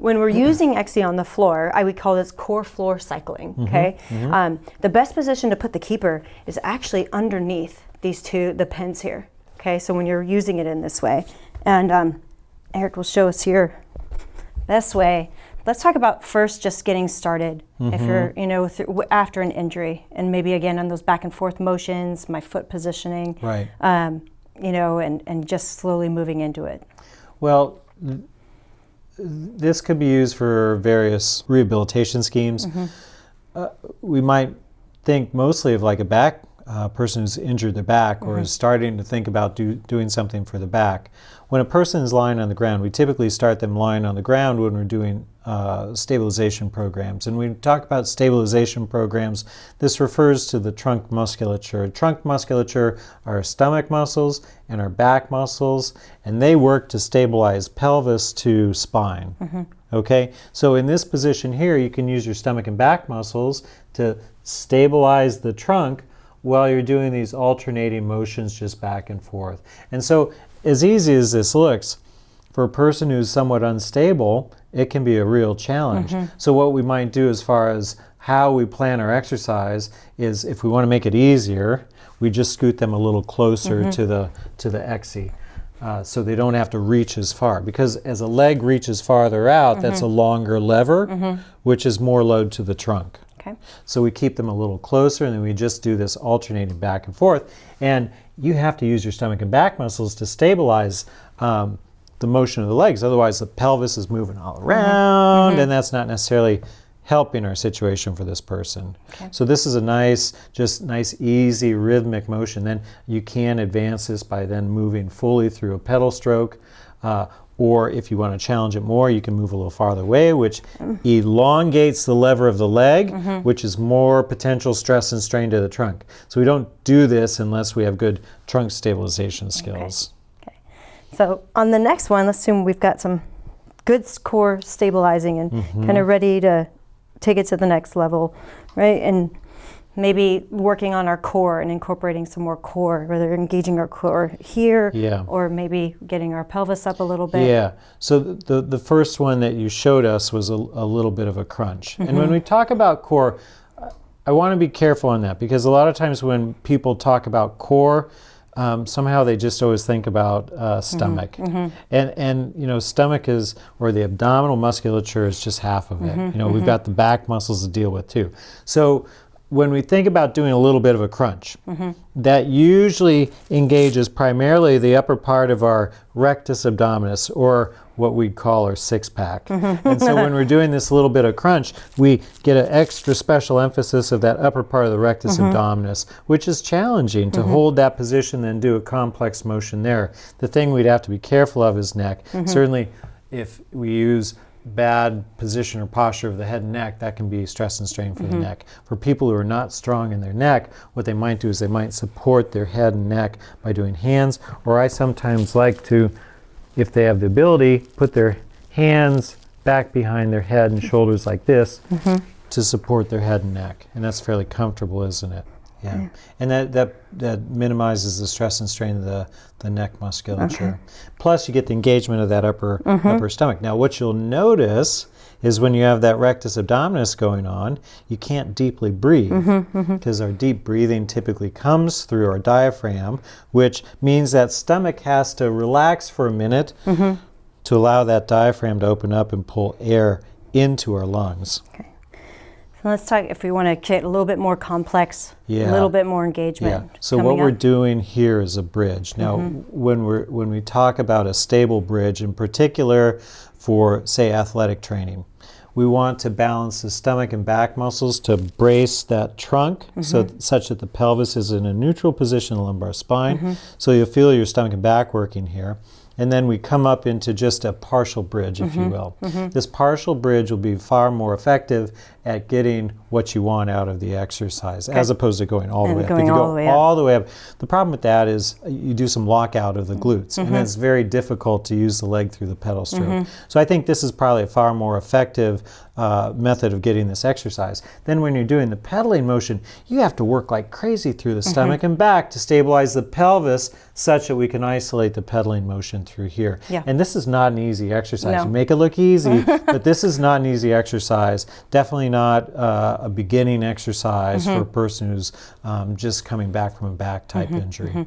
When we're using Excy on the floor, I would call this core floor cycling, okay? The best position to put the keeper is actually underneath the pins here, okay? So when you're using it in this way. And Eric will show us here this way. Let's talk about first just getting started. If you're, after an injury, and maybe again on those back and forth motions, my foot positioning, right? And just slowly moving into it. Well, this could be used for various rehabilitation schemes. We might think mostly of like a back person who's injured their back or is starting to think about doing something for the back. When a person is lying on the ground, we typically start them lying on the ground when we're doing stabilization programs. And when we talk about stabilization programs, this refers to the trunk musculature. Trunk musculature are our stomach muscles and our back muscles, and they work to stabilize pelvis to spine. Okay, so in this position here, you can use your stomach and back muscles to stabilize the trunk while you're doing these alternating motions just back and forth. And so, as easy as this looks, for a person who's somewhat unstable, it can be a real challenge. So what we might do as far as how we plan our exercise is, if we want to make it easier, we just scoot them a little closer to the Excy. So they don't have to reach as far, because as a leg reaches farther out, that's a longer lever, which is more load to the trunk. Okay. So we keep them a little closer, and then we just do this alternating back and forth. And you have to use your stomach and back muscles to stabilize the motion of the legs. Otherwise, the pelvis is moving all around, and that's not necessarily helping our situation for this person. Okay. So this is a nice, easy, rhythmic motion. Then you can advance this by then moving fully through a pedal stroke. Or if you want to challenge it more, you can move a little farther away, which elongates the lever of the leg, which is more potential stress and strain to the trunk. So we don't do this unless we have good trunk stabilization skills. Okay. So on the next one, let's assume we've got some good core stabilizing and kind of ready to take it to the next level, right? And maybe working on our core and incorporating some more core, whether engaging our core here, or maybe getting our pelvis up a little bit. Yeah, so the first one that you showed us was a little bit of a crunch. And when we talk about core, I want to be careful on that, because a lot of times when people talk about core, somehow they just always think about stomach. And stomach is, or the abdominal musculature is just half of it. We've got the back muscles to deal with too. So when we think about doing a little bit of a crunch, that usually engages primarily the upper part of our rectus abdominis, or what we'd call our six-pack. And so when we're doing this little bit of crunch, we get an extra special emphasis of that upper part of the rectus abdominis, which is challenging to hold that position and do a complex motion there. The thing we'd have to be careful of is neck. Certainly if we use bad position or posture of the head and neck, that can be stress and strain for the neck. For people who are not strong in their neck, what they might do is they might support their head and neck by doing hands, or I sometimes like to, if they have the ability, put their hands back behind their head and shoulders like this to support their head and neck. And that's fairly comfortable, isn't it? Yeah. And that minimizes the stress and strain of the neck musculature. Plus you get the engagement of that upper stomach. Now what you'll notice is when you have that rectus abdominis going on, you can't deeply breathe, because our deep breathing typically comes through our diaphragm, which means that stomach has to relax for a minute to allow that diaphragm to open up and pull air into our lungs. Okay. So let's talk, if we want to get a little bit more complex, a little bit more engagement. So what we're doing here is a bridge. Now, when we talk about a stable bridge, in particular for, say, athletic training, we want to balance the stomach and back muscles to brace that trunk, such that the pelvis is in a neutral position in the lumbar spine. So you'll feel your stomach and back working here. And then we come up into just a partial bridge, if you will. This partial bridge will be far more effective at getting what you want out of the exercise, as opposed to going all the way up. If you go all the way up, the problem with that is you do some lockout of the glutes, and it's very difficult to use the leg through the pedal stroke. So I think this is probably a far more effective method of getting this exercise. Then when you're doing the pedaling motion, you have to work like crazy through the stomach and back to stabilize the pelvis, such that we can isolate the pedaling motion movement through here. Yeah. And this is not an easy exercise. No. You make it look easy, but this is not an easy exercise. Definitely not a beginning exercise for a person who's just coming back from a back type injury.